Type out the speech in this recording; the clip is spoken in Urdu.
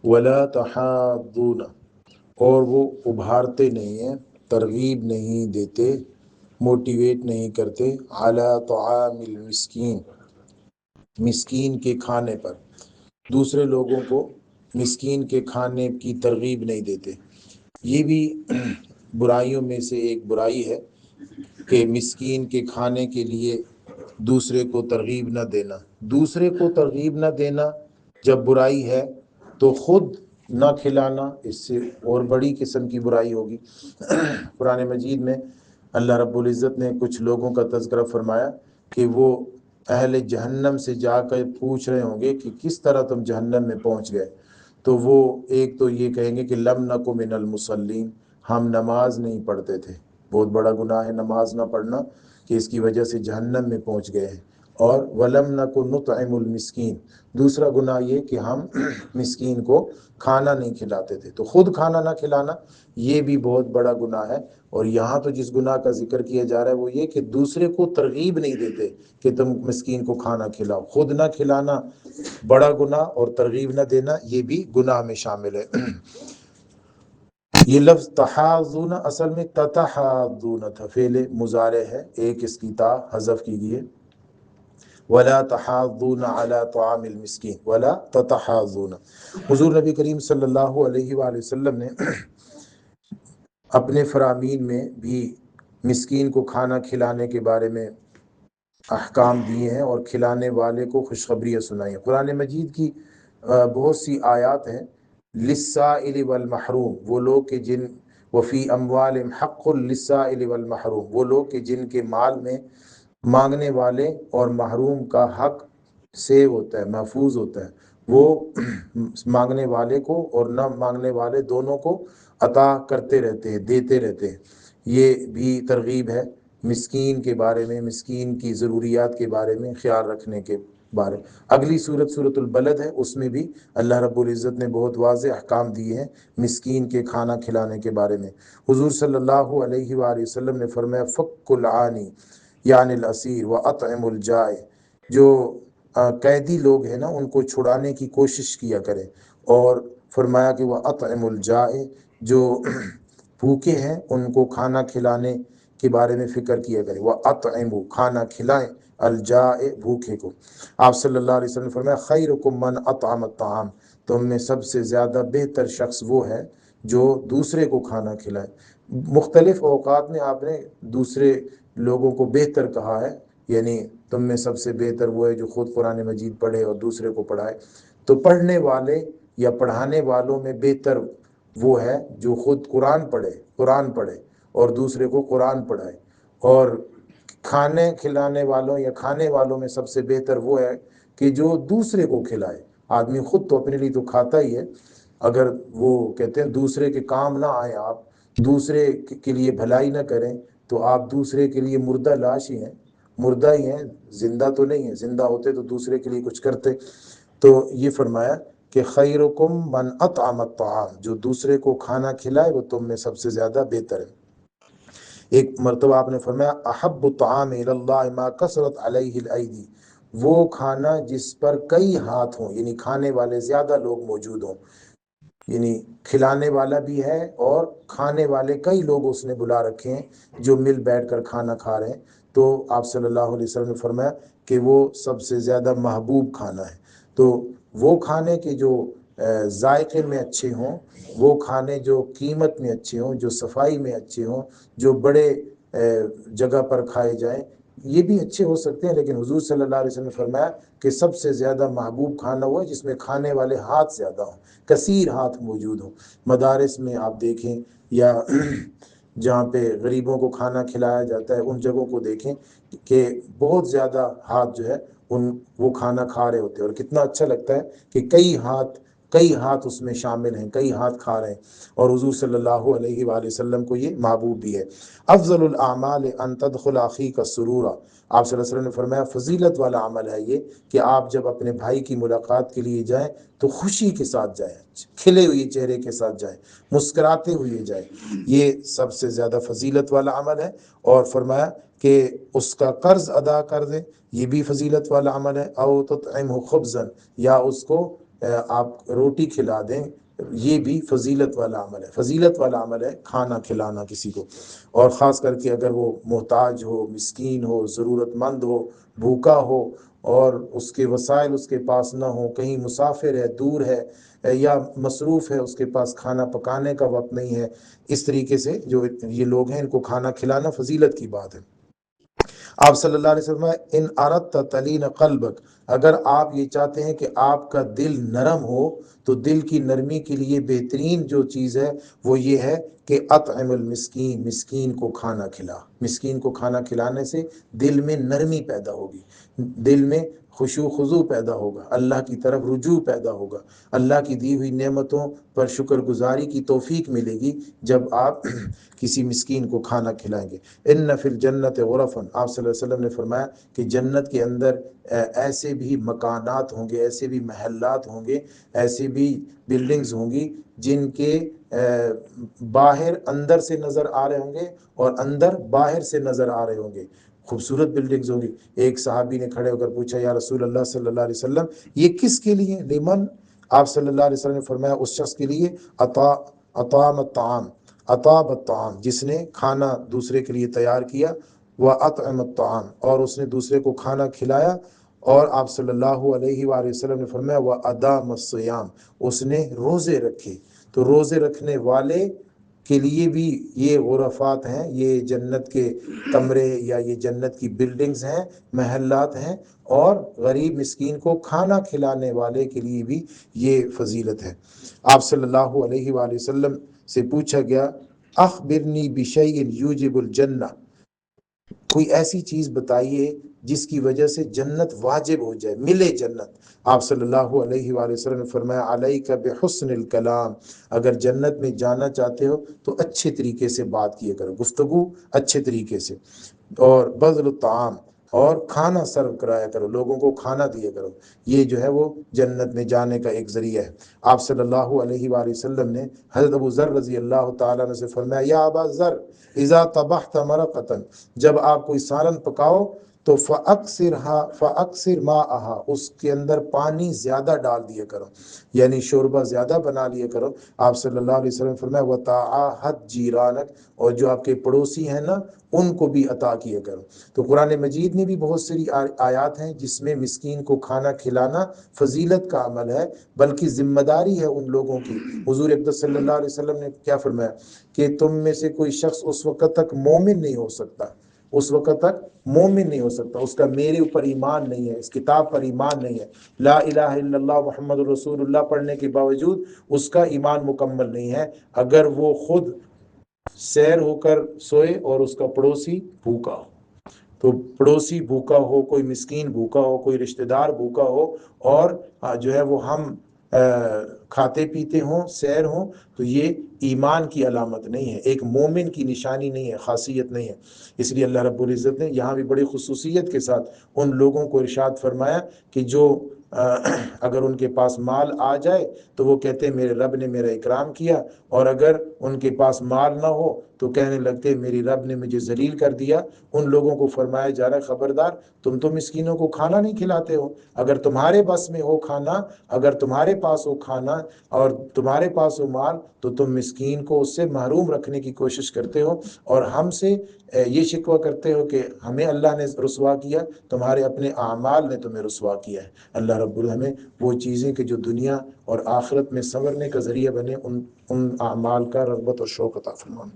ولا تحاضون، اور وہ ابھارتے نہیں ہیں، ترغیب نہیں دیتے، موٹیویٹ نہیں کرتے، علی طعام المسکین، مسکین کے کھانے پر، دوسرے لوگوں کو مسکین کے کھانے کی ترغیب نہیں دیتے۔ یہ بھی برائیوں میں سے ایک برائی ہے کہ مسکین کے کھانے کے لیے دوسرے کو ترغیب نہ دینا۔ دوسرے کو ترغیب نہ دینا جب برائی ہے تو خود نہ کھلانا اس سے اور بڑی قسم کی برائی ہوگی۔ قرآن مجید میں اللہ رب العزت نے کچھ لوگوں کا تذکرہ فرمایا کہ وہ اہل جہنم سے جا کر پوچھ رہے ہوں گے کہ کس طرح تم جہنم میں پہنچ گئے، تو وہ ایک تو یہ کہیں گے کہ لم نک من المصلین، ہم نماز نہیں پڑھتے تھے۔ بہت بڑا گناہ ہے نماز نہ پڑھنا، کہ اس کی وجہ سے جہنم میں پہنچ گئے ہیں۔ اور ولم نک نطعم المسکین، دوسرا گناہ یہ کہ ہم مسکین کو کھانا نہیں کھلاتے تھے۔ تو خود کھانا نہ کھلانا یہ بھی بہت بڑا گناہ ہے۔ اور یہاں تو جس گناہ کا ذکر کیا جا رہا ہے وہ یہ کہ دوسرے کو ترغیب نہیں دیتے کہ تم مسکین کو کھانا کھلاؤ۔ خود نہ کھلانا بڑا گناہ، اور ترغیب نہ دینا یہ بھی گناہ میں شامل ہے۔ یہ لفظ تحاضون اصل میں تتحاضون تھا، فعل مضارع ہے، ایک اس کی تا حذف کی گئی ہے۔ ولا تحاضون علی طعام المسکین ولا تتحاضون۔ حضور نبی کریم صلی اللہ علیہ وآلہ وسلم نے اپنے فرامین میں بھی مسکین کو کھانا کھلانے کے بارے میں احکام دیے ہیں اور کھلانے والے کو خوشخبریاں سنائی ہیں۔ قرآن مجید کی بہت سی آیات ہیں، للسائل والمحروم، وہ لوگ کہ جن وفی اموالہم حق للسائل والمحروم، وہ لوگ کہ جن کے مال میں مانگنے والے اور محروم کا حق سیو ہوتا ہے، محفوظ ہوتا ہے، وہ مانگنے والے کو اور نہ مانگنے والے دونوں کو عطا کرتے رہتے ہیں، دیتے رہتے ہیں۔ یہ بھی ترغیب ہے مسکین کے بارے میں، مسکین کی ضروریات کے بارے میں خیال رکھنے کے بارے۔ اگلی سورت سورت البلد ہے، اس میں بھی اللہ رب العزت نے بہت واضح احکام دیے ہیں مسکین کے کھانا کھلانے کے بارے میں۔ حضور صلی اللہ علیہ وآلہ وسلم نے فرمایا فک العانی یعنی الاسیر و اطعم الجائع، جو قیدی لوگ ہیں نا ان کو چھڑانے کی کوشش کیا کریں، اور فرمایا کہ وہ اطعم الجائع، جو بھوکے ہیں ان کو کھانا کھلانے کے بارے میں فکر کیا کریں، وہ اطعموا، کھانا کھلائیں، الجائع، بھوکے کو۔ آپ صلی اللہ علیہ وسلم نے فرمایا خیرکم من اطعم الطعام، تم میں سب سے زیادہ بہتر شخص وہ ہے جو دوسرے کو کھانا کھلائے۔ مختلف اوقات میں آپ نے دوسرے لوگوں کو بہتر کہا ہے، یعنی تم میں سب سے بہتر وہ ہے جو خود قرآن مجید پڑھے اور دوسرے کو پڑھائے۔ تو پڑھنے والے یا پڑھانے والوں میں بہتر وہ ہے جو خود قرآن پڑھے اور دوسرے کو قرآن پڑھائے۔ اور کھانے کھلانے والوں یا کھانے والوں میں سب سے بہتر وہ ہے کہ جو دوسرے کو کھلائے۔ آدمی خود تو اپنے لیے تو کھاتا ہی ہے، اگر وہ کہتے ہیں دوسرے کے کام نہ آئیں، آپ دوسرے کے لیے بھلائی نہ کریں تو آپ دوسرے کے لیے مردہ لاش ہی ہیں، مردہ ہی ہیں، زندہ تو نہیں ہیں۔ زندہ ہوتے تو دوسرے کے لیے کچھ کرتے۔ تو یہ فرمایا کہ خیرکم من اطعم الطعام، جو دوسرے کو کھانا کھلائے وہ تم میں سب سے زیادہ بہتر ہے۔ ایک مرتبہ آپ نے فرمایا احب الطعام الی اللہ ما کثرت علیہ الایدی، وہ کھانا جس پر کئی ہاتھ ہوں، یعنی کھانے والے زیادہ لوگ موجود ہوں، یعنی کھلانے والا بھی ہے اور کھانے والے کئی لوگ اس نے بلا رکھے ہیں جو مل بیٹھ کر کھانا کھا رہے ہیں۔ تو آپ صلی اللہ علیہ وسلم نے فرمایا کہ وہ سب سے زیادہ محبوب کھانا ہے۔ تو وہ کھانے کے جو ذائقے میں اچھے ہوں، وہ کھانے جو قیمت میں اچھے ہوں، جو صفائی میں اچھے ہوں، جو بڑے جگہ پر کھائے جائیں، یہ بھی اچھے ہو سکتے ہیں، لیکن حضور صلی اللہ علیہ وسلم نے فرمایا کہ سب سے زیادہ محبوب کھانا وہ ہے جس میں کھانے والے ہاتھ زیادہ ہوں، کثیر ہاتھ موجود ہوں۔ مدارس میں آپ دیکھیں یا جہاں پہ غریبوں کو کھانا کھلایا جاتا ہے ان جگہوں کو دیکھیں کہ بہت زیادہ ہاتھ جو ہے وہ کھانا کھا رہے ہوتے ہیں، اور کتنا اچھا لگتا ہے کہ کئی ہاتھ اس میں شامل ہیں، کئی ہاتھ کھا رہے ہیں، اور حضور صلی اللہ علیہ وآلہ وسلم کو یہ محبوب بھی ہے۔ افضل الاعمال ان تدخل اخیک السرور، آپ صلی اللہ علیہ وسلم نے فرمایا فضیلت والا عمل ہے یہ کہ آپ جب اپنے بھائی کی ملاقات کے لیے جائیں تو خوشی کے ساتھ جائیں، کھلے ہوئے چہرے کے ساتھ جائیں، مسکراتے ہوئے جائیں، یہ سب سے زیادہ فضیلت والا عمل ہے۔ اور فرمایا کہ اس کا قرض ادا کر دیں، یہ بھی فضیلت والا عمل ہے۔ او تطعمہ خبزا، یا اس کو آپ روٹی کھلا دیں، یہ بھی فضیلت والا عمل ہے، فضیلت والا عمل ہے کھانا کھلانا کسی کو، اور خاص کر کے اگر وہ محتاج ہو، مسکین ہو، ضرورت مند ہو، بھوکا ہو اور اس کے وسائل اس کے پاس نہ ہو، کہیں مسافر ہے، دور ہے یا مصروف ہے، اس کے پاس کھانا پکانے کا وقت نہیں ہے، اس طریقے سے جو یہ لوگ ہیں ان کو کھانا کھلانا فضیلت کی بات ہے۔ آپ صلی اللہ علیہ وسلم ان اردت تلین قلبک، اگر آپ یہ چاہتے ہیں کہ آپ کا دل نرم ہو تو دل کی نرمی کے لیے بہترین جو چیز ہے وہ یہ ہے کہ اطعم المسکین، مسکین کو کھانا کھلا، مسکین کو کھانا کھلانے سے دل میں نرمی پیدا ہوگی، دل میں خشوع خضوع پیدا ہوگا، اللہ کی طرف رجوع پیدا ہوگا، اللہ کی دی ہوئی نعمتوں پر شکر گزاری کی توفیق ملے گی جب آپ کسی مسکین کو کھانا کھلائیں گے۔ ان فی الجنت غرفا، آپ صلی اللہ علیہ وسلم نے فرمایا کہ جنت کے اندر ایسے بھی مکانات ہوں گے، ایسے بھی محلات ہوں گے، ایسے بھی بلڈنگز ہوں گی جن کے باہر اندر سے نظر آ رہے ہوں گے اور اندر باہر سے نظر آ رہے ہوں گے، خوبصورت بلڈنگز ہوں گی۔ ایک صحابی نے کھڑے ہو کر پوچھا یا رسول اللہ صلی اللہ علیہ وسلم یہ کس کے لیے؟ لمن؟ آپ صلی اللہ علیہ وسلم نے فرمایا اس شخص کے لیے اطعام الطعام، اطاب الطعام، جس نے کھانا دوسرے کے لیے تیار کیا، وَأَطْعَمَ الطعام، اور اس نے دوسرے کو کھانا کھلایا، اور آپ صلی اللہ علیہ وآلہ وسلم نے فرمایا وَأَدَامَ الصِّيَامِ، اس نے روزے رکھے۔ تو روزے رکھنے والے کے لیے بھی یہ غرفات ہیں، یہ جنت کے کمرے یا یہ جنت کی بلڈنگز ہیں، محلات ہیں، اور غریب مسکین کو کھانا کھلانے والے کے لیے بھی یہ فضیلت ہے۔ آپ صلی اللہ علیہ وآلہ وسلم سے پوچھا گیا اخبرنی بشیء یوجب الجنہ، کوئی ایسی چیز بتائیے جس کی وجہ سے جنت واجب ہو جائے، ملے جنت۔ آپ صلی اللہ علیہ وآلہ وسلم نے فرمایا علیک بحسن الکلام، اگر جنت میں جانا چاہتے ہو تو اچھے طریقے سے بات کیا کرو، گفتگو اچھے طریقے سے، اور بذل الطعام، اور کھانا سرو کرایا کرو، لوگوں کو کھانا دیا کرو، یہ جو ہے وہ جنت میں جانے کا ایک ذریعہ ہے۔ آپ صلی اللہ علیہ وآلہ وسلم نے حضرت ابو ذر رضی اللہ تعالیٰ عنہ سے فرمایا یا ابا ذر اذا طبخت مرقۃ، جب آپ کوئی سالن پکاؤ تو فَأَكْثِرْ مَاءَهَا، اس کے اندر پانی زیادہ ڈال دیا کرو، یعنی شوربہ زیادہ بنا لیا کرو۔ آپ صلی اللہ علیہ وسلم فرمایا وَتَعَاهَدْ جِيرَانَكَ، اور جو آپ کے پڑوسی ہیں نا ان کو بھی عطا کیا کرو۔ تو قرآن مجید میں بھی بہت ساری آیات ہیں جس میں مسکین کو کھانا کھلانا فضیلت کا عمل ہے، بلکہ ذمہ داری ہے ان لوگوں کی۔ حضور اقدس صلی اللہ علیہ وسلم نے کیا فرمایا کہ تم میں سے کوئی شخص اس وقت تک مومن نہیں ہو سکتا، اس وقت تک مومن نہیں ہو سکتا، اس کا میرے اوپر ایمان نہیں ہے، اس کتاب پر ایمان نہیں ہے، لا الہ الا اللہ محمد رسول اللہ پڑھنے کے باوجود اس کا ایمان مکمل نہیں ہے، اگر وہ خود سیر ہو کر سوئے اور اس کا پڑوسی بھوکا ہو۔ تو پڑوسی بھوکا ہو، کوئی مسکین بھوکا ہو، کوئی رشتہ دار بھوکا ہو، اور جو ہے وہ ہم کھاتے پیتے ہوں، سیر ہوں، تو یہ ایمان کی علامت نہیں ہے، ایک مومن کی نشانی نہیں ہے، خاصیت نہیں ہے۔ اس لیے اللہ رب العزت نے یہاں بھی بڑی خصوصیت کے ساتھ ان لوگوں کو ارشاد فرمایا کہ جو اگر ان کے پاس مال آ جائے تو وہ کہتے ہیں میرے رب نے میرا اکرام کیا، اور اگر ان کے پاس مال نہ ہو تو کہنے لگتے میری رب نے مجھے ذلیل کر دیا۔ ان لوگوں کو فرمایا جا رہا ہے خبردار، تم تو مسکینوں کو کھانا نہیں کھلاتے ہو، اگر تمہارے بس میں ہو کھانا، اگر تمہارے پاس ہو کھانا اور تمہارے پاس ہو مال، تو تم مسکین کو اس سے محروم رکھنے کی کوشش کرتے ہو، اور ہم سے یہ شکوہ کرتے ہو کہ ہمیں اللہ نے رسوا کیا، تمہارے اپنے اعمال نے تمہیں رسوا کیا ہے۔ اللہ رب العالمین وہ چیزیں کہ جو دنیا اور آخرت میں سنورنے کا ذریعہ بنے، ان اعمال کا رغبت اور شوق عطا فرمائے۔